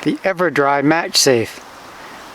The Everdry match safe.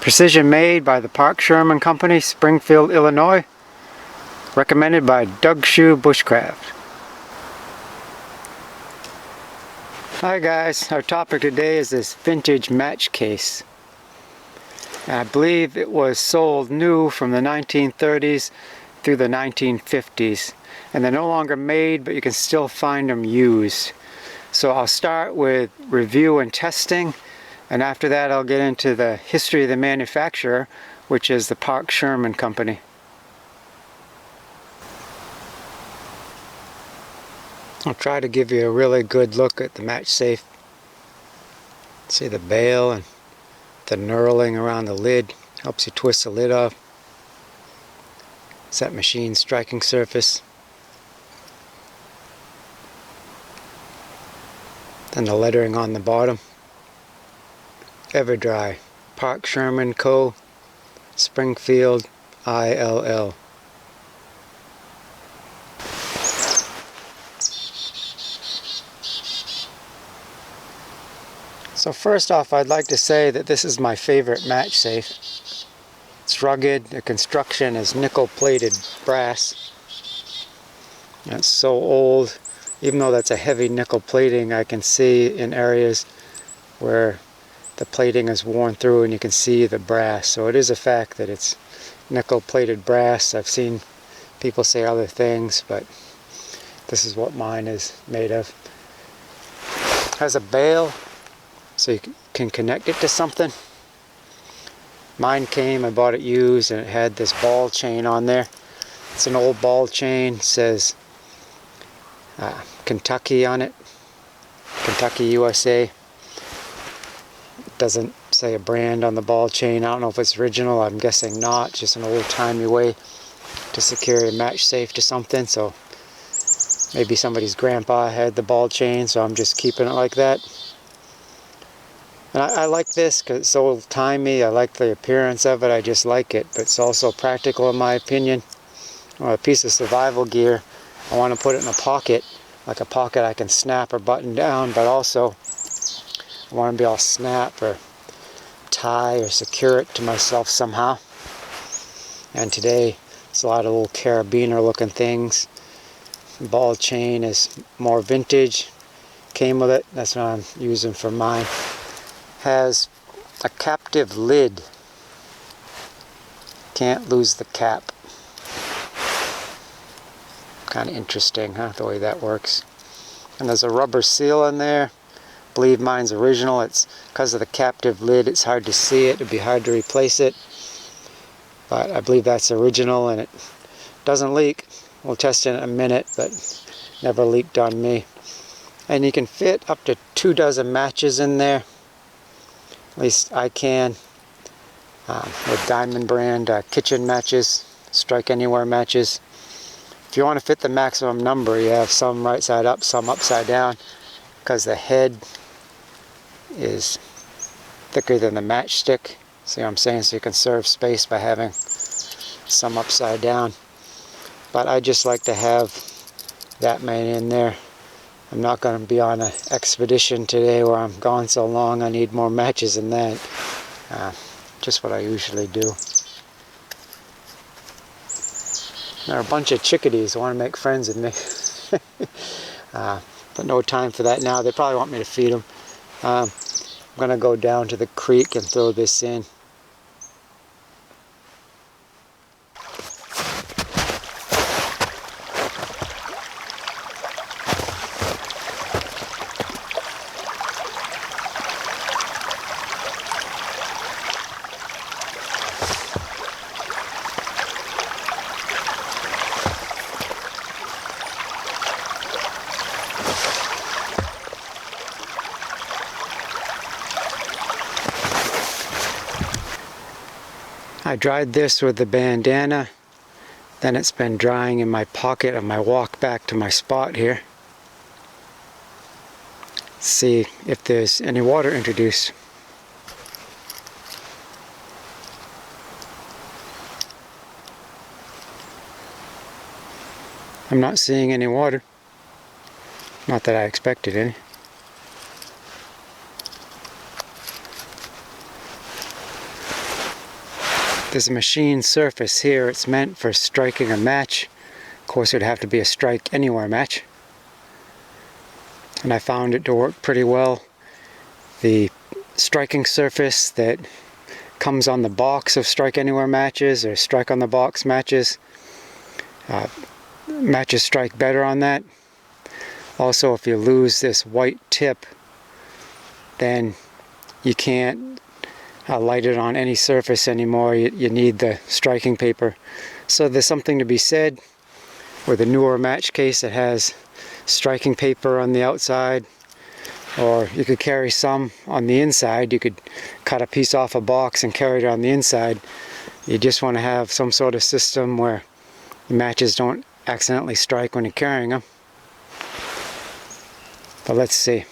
Precision made by the Sherman Company, Springfield, Illinois. Recommended by Doug Shoe Bushcraft. Hi guys, our topic today is this vintage match case. I believe it was sold new from the 1930s through the 1950s. And they're no longer made, but you can still find them used. So I'll start with review and testing, and after that I'll get into the history of the manufacturer, which is the Sherman Company. I'll try to give you a really good look at the match safe. See the bail and the knurling around the lid, helps you twist the lid off. It's that machine striking surface. Then the lettering on the bottom. Everdry, Sherman Co., Springfield, ILL. So first off, I'd like to say that this is my favorite match safe. It's rugged, the construction is nickel-plated brass. It's so old, even though that's a heavy nickel plating, I can see in areas where the plating is worn through and you can see the brass. So it is a fact that it's nickel-plated brass. I've seen people say other things, but this is what mine is made of. It has a bail, so you can connect it to something. Mine came, I bought it used, and it had this ball chain on there. It's an old ball chain, it says Kentucky on it, Kentucky, USA. It doesn't say a brand on the ball chain. I don't know if it's original, I'm guessing not, just an old-timey way to secure a match safe to something. So maybe somebody's grandpa had the ball chain, so I'm just keeping it like that. And I like this because it's old-timey. I like the appearance of it. I just like it, but it's also practical in my opinion. Well, a piece of survival gear, I want to put it in a pocket, like a pocket I can snap or button down, but also I want to be able to snap or tie or secure it to myself somehow. And today it's a lot of little carabiner looking things. The ball chain is more vintage. Came with it. That's what I'm using for mine. Has a captive lid. Can't lose the cap. Kind of interesting, huh, the way that works. And there's a rubber seal in there. I believe mine's original. It's because of the captive lid, it's hard to see it. It'd be hard to replace it. But I believe that's original, and it doesn't leak. We'll test it in a minute, but never leaked on me. And you can fit up to 24 matches in there. At least I can. With Diamond brand kitchen matches, strike anywhere matches. If you want to fit the maximum number, you have some right side up, some upside down, because the head is thicker than the matchstick. See what I'm saying? So you can conserve space by having some upside down. But I just like to have that many in there. I'm not going to be on an expedition today where I'm gone so long I need more matches than that. Just what I usually do. There are a bunch of chickadees who want to make friends with me. But no time for that now. They probably want me to feed them. I'm going to go down to the creek and throw this in. I dried this with the bandana, then it's been drying in my pocket on my walk back to my spot here. See if there's any water introduced. I'm not seeing any water. Not that I expected any. There's a machine surface here. It's meant for striking a match. Of course, it would have to be a strike anywhere match. And I found it to work pretty well. The striking surface that comes on the box of strike anywhere matches or strike on the box matches, matches strike better on that. Also, if you lose this white tip, then you can't light it on any surface anymore. You need the striking paper. So there's something to be said with a newer match case that has striking paper on the outside, or you could carry some on the inside. You could cut a piece off a box and carry it on the inside. You just want to have some sort of system where the matches don't accidentally strike when you're carrying them. But let's see.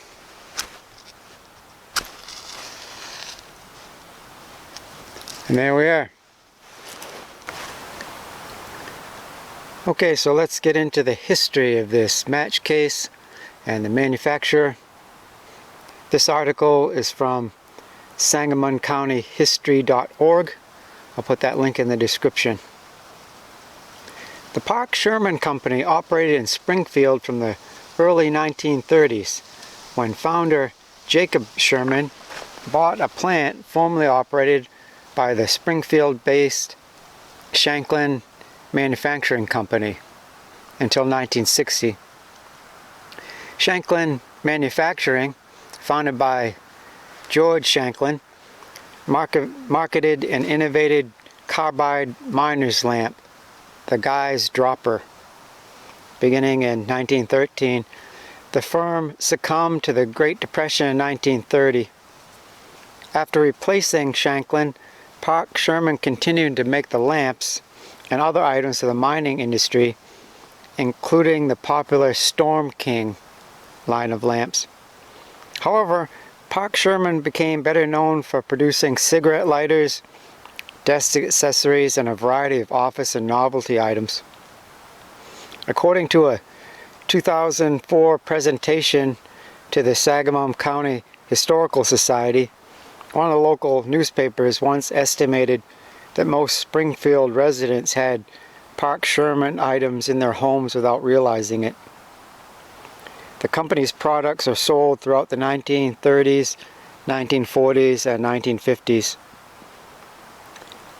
And there we are. Okay, so let's get into the history of this match case and the manufacturer. This article is from Sangamon County History.org. I'll put that link in the description. The Park Sherman Company operated in Springfield from the early 1930s, when founder Jacob Sherman bought a plant formerly operated by the Springfield-based Shanklin Manufacturing Company until 1960. Shanklin Manufacturing, founded by George Shanklin, marketed an innovative carbide miner's lamp, the Guy's Dropper. Beginning in 1913, the firm succumbed to the Great Depression in 1930. After replacing Shanklin, Park Sherman continued to make the lamps and other items for the mining industry, including the popular Storm King line of lamps. However, Park Sherman became better known for producing cigarette lighters, desk accessories, and a variety of office and novelty items. According to a 2004 presentation to the Sangamon County Historical Society, one of the local newspapers once estimated that most Springfield residents had Park Sherman items in their homes without realizing it. The company's products are sold throughout the 1930s, 1940s, and 1950s.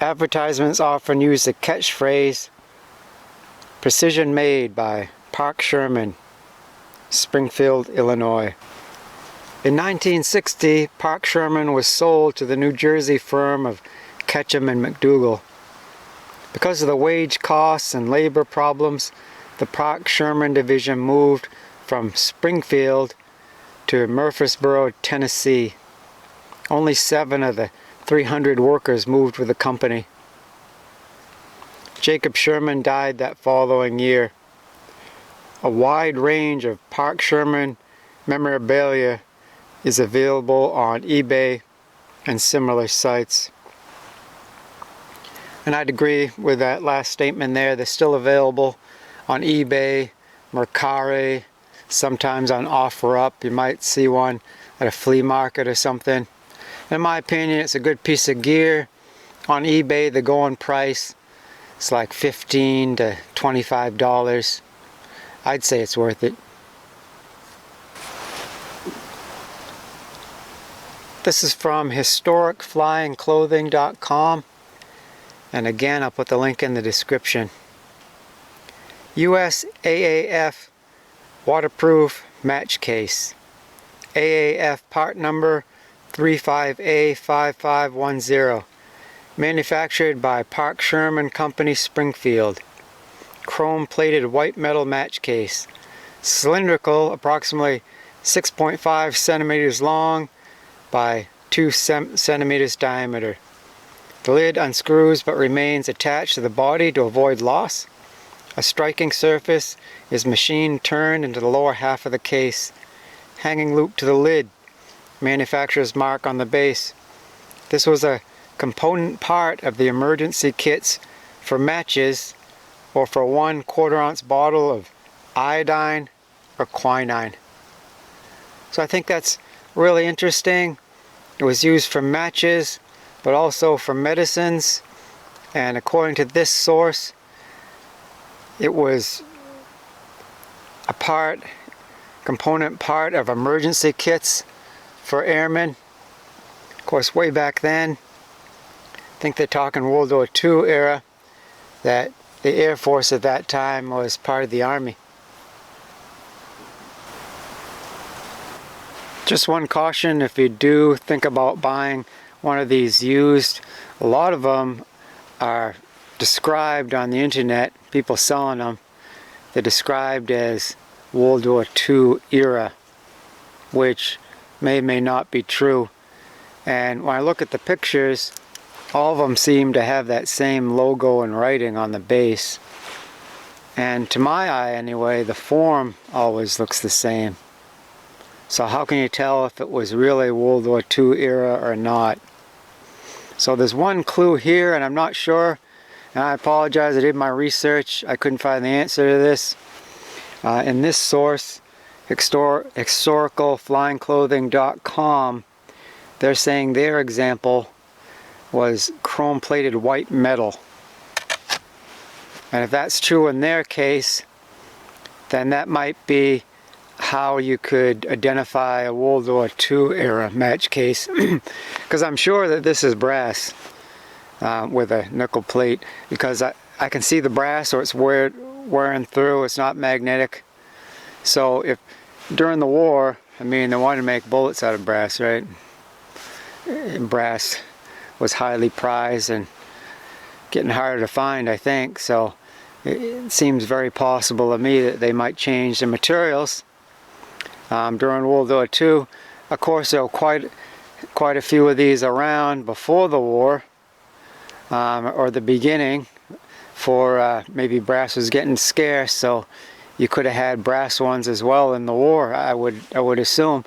Advertisements often use the catchphrase, "Precision made by Park Sherman, Springfield, Illinois." In 1960, Park Sherman was sold to the New Jersey firm of Ketchum and McDougall. Because of the wage costs and labor problems, the Park Sherman division moved from Springfield to Murfreesboro, Tennessee. Only 7 of the 300 workers moved with the company. Jacob Sherman died that following year. A wide range of Park Sherman memorabilia is available on eBay and similar sites. And I'd agree with that last statement there. They're still available on eBay, Mercari, sometimes on OfferUp. You might see one at a flea market or something. In my opinion, it's a good piece of gear. On eBay, the going price is like $15 to $25. I'd say it's worth it. This is from historicflyingclothing.com. And again, I'll put the link in the description. US AAF waterproof match case. AAF part number 35A5510. Manufactured by Park Sherman Company, Springfield. Chrome plated white metal match case. Cylindrical, approximately 6.5 centimeters long by 2 centimeters diameter. The lid unscrews but remains attached to the body to avoid loss. A striking surface is machine turned into the lower half of the case. Hanging loop to the lid. Manufacturer's mark on the base. This was a component part of the emergency kits for matches or for 1/4 ounce bottle of iodine or quinine. So I think that's really interesting. It was used for matches, but also for medicines And according to this source, it was a component part of emergency kits for airmen. Of course, way back then, I think they're talking World War II era, that the Air Force at that time was part of the Army. Just one caution, if you do think about buying one of these used, a lot of them are described on the internet, people selling them, they're described as World War II era, which may or may not be true. And when I look at the pictures, all of them seem to have that same logo and writing on the base. And to my eye anyway, the form always looks the same. So how can you tell if it was really World War II era or not? So there's one clue here, and I'm not sure, and I apologize, I did my research, I couldn't find the answer to this. In this source, historicalflyingclothing.com, they're saying their example was chrome-plated white metal. And if that's true in their case, then that might be how you could identify a World War II era match case. Because I'm sure that this is brass with a nickel plate, because I can see the brass, or it's wearing through, it's not magnetic. So if during the war, I mean, they wanted to make bullets out of brass, right? And brass was highly prized and getting harder to find, I think. So it seems very possible to me that they might change the materials during World War II. Of course, there were quite a few of these around before the war, or the beginning, for maybe brass was getting scarce, so you could have had brass ones as well in the war, I would assume.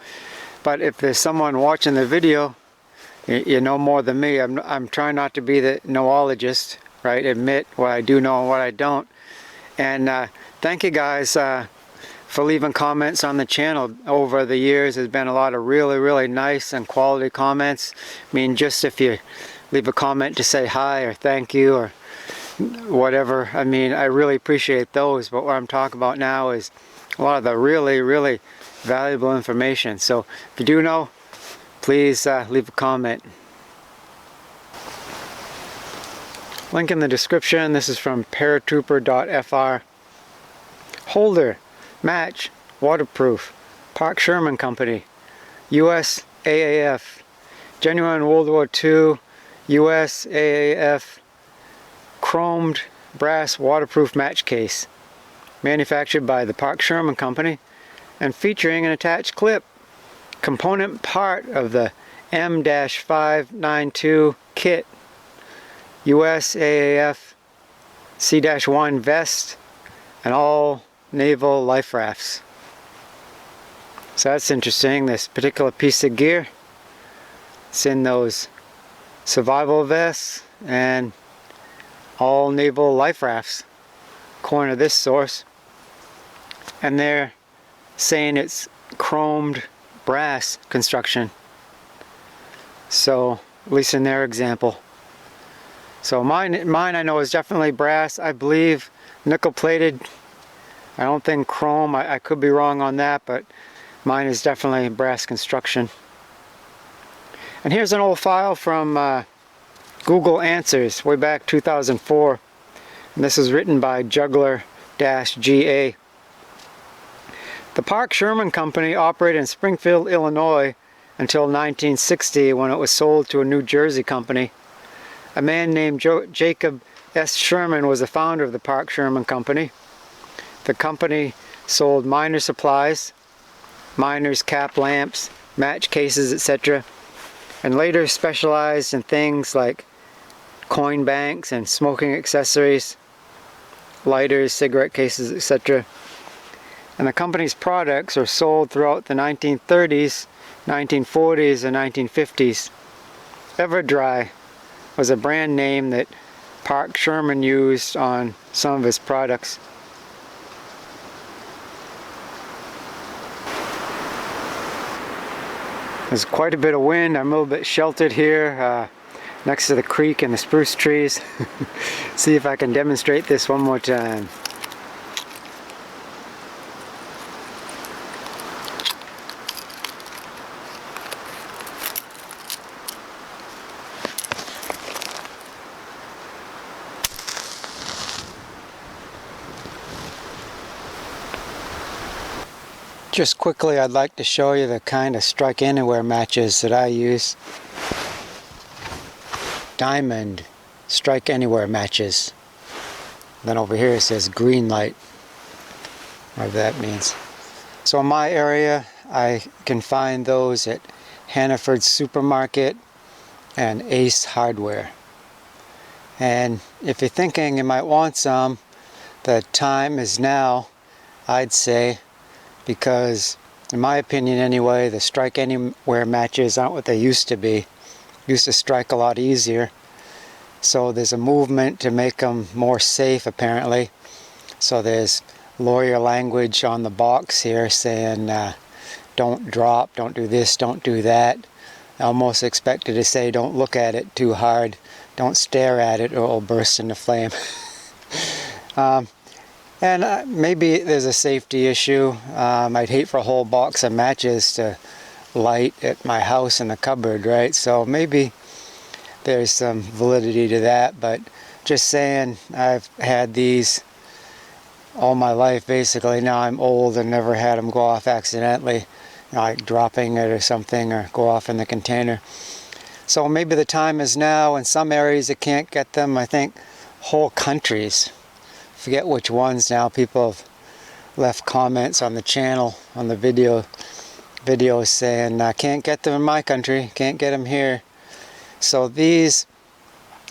But if there's someone watching the video, you know more than me. I'm trying not to be the knowologist, right? Admit what I do know and what I don't. And thank you guys for leaving comments on the channel. Over the years, there's been a lot of really nice and quality comments. I mean, just if you leave a comment to say hi or thank you or whatever, I mean, I really appreciate those. But what I'm talking about now is a lot of the really valuable information. So if you do know, please leave a comment. Link in the description. This is from Paratrooper.fr. Holder, match, waterproof, Park Sherman Company, US AAF, genuine World War II, US AAF, chromed brass waterproof match case, manufactured by the Park Sherman Company, and featuring an attached clip. Component part of the M-592 kit, US AAF C-1 vest, and all naval life rafts. So that's interesting, this particular piece of gear. It's in those survival vests and all naval life rafts, according to this source. And they're saying it's chromed brass construction. So, at least in their example. So mine I know is definitely brass. I believe nickel plated. I don't think chrome. I could be wrong on that, but mine is definitely brass construction. And here's an old file from Google Answers, way back 2004. And this is written by Juggler-GA. The Park Sherman Company operated in Springfield, Illinois until 1960, when it was sold to a New Jersey company. A man named Jacob S. Sherman was the founder of the Park Sherman Company. The company sold miner supplies, miners' cap lamps, match cases, etc., and later specialized in things like coin banks and smoking accessories, lighters, cigarette cases, etc. And the company's products are sold throughout the 1930s, 1940s, and 1950s. Everdry was a brand name that Park Sherman used on some of his products. There's quite a bit of wind. I'm a little bit sheltered here. next to the creek and the spruce trees. See if I can demonstrate this one more time. Just quickly, I'd like to show you the kind of strike anywhere matches that I use. Diamond strike anywhere matches. Then over here it says green light, whatever that means. So in my area, I can find those at Hannaford Supermarket and Ace Hardware. And if you're thinking you might want some, the time is now, I'd say, because in my opinion anyway, the strike anywhere matches aren't what they used to be. Used to strike a lot easier. So there's a movement to make them more safe apparently. So there's lawyer language on the box here saying don't drop, don't do this, don't do that. I almost expected to say don't look at it too hard, don't stare at it or it'll burst into flame. And maybe there's a safety issue. I'd hate for a whole box of matches to light at my house in the cupboard, right? So maybe there's some validity to that, but just saying, I've had these all my life basically. Now I'm old and never had them go off accidentally, like dropping it or something, or go off in the container. So maybe the time is now. In some areas you can't get them. I think whole countries, forget which ones now, people have left comments on the channel, on the videos saying I can't get them in my country, can't get them here. So these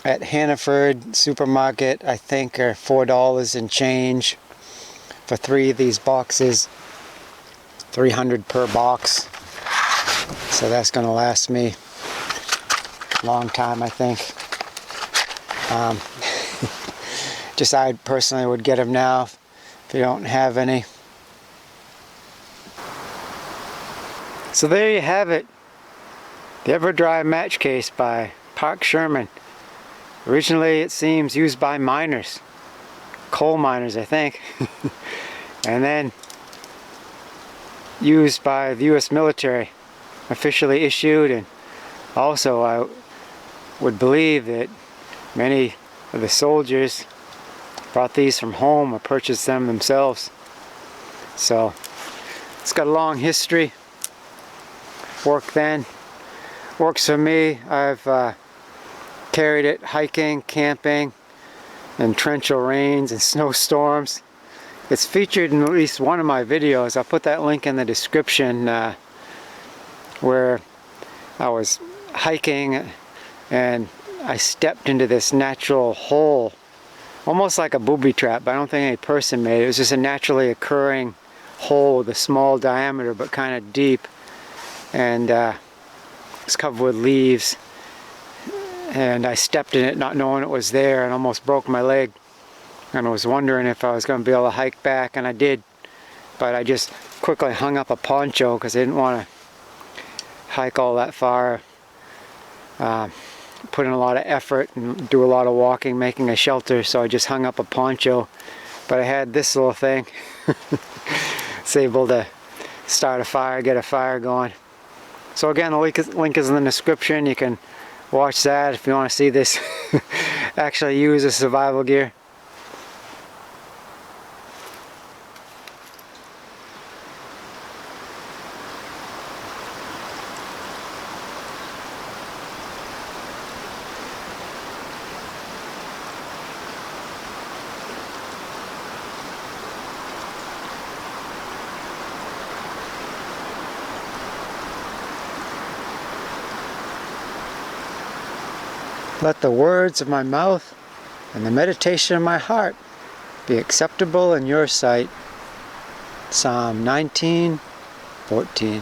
at Hannaford Supermarket I think are $4 and change for 3 of these boxes, 300 per box. So that's going to last me a long time, I think. Just I personally would get them now if you don't have any. So there you have it. The Everdry match case by Sherman. Originally it seems used by miners. Coal miners I think. And then used by the US military. Officially issued, and also I would believe that many of the soldiers brought these from home or purchased them themselves. So it's got a long history. Worked then, works for me. I've carried it hiking, camping, in torrential rains and snowstorms. It's featured in at least one of my videos. I'll put that link in the description, where I was hiking and I stepped into this natural hole, almost like a booby trap, but I don't think any person made it. It was just a naturally occurring hole with a small diameter but kind of deep, and it's covered with leaves, and I stepped in it not knowing it was there and almost broke my leg, and I was wondering if I was going to be able to hike back, and I did, but I just quickly hung up a poncho because I didn't want to hike all that far, put in a lot of effort and do a lot of walking making a shelter, so I just hung up a poncho. But I had this little thing. It's able to start a fire, get a fire going. So again, the link is in the description. You can watch that if you want to see this actually use as survival gear. Let the words of my mouth and the meditation of my heart be acceptable in your sight. Psalm 19:14.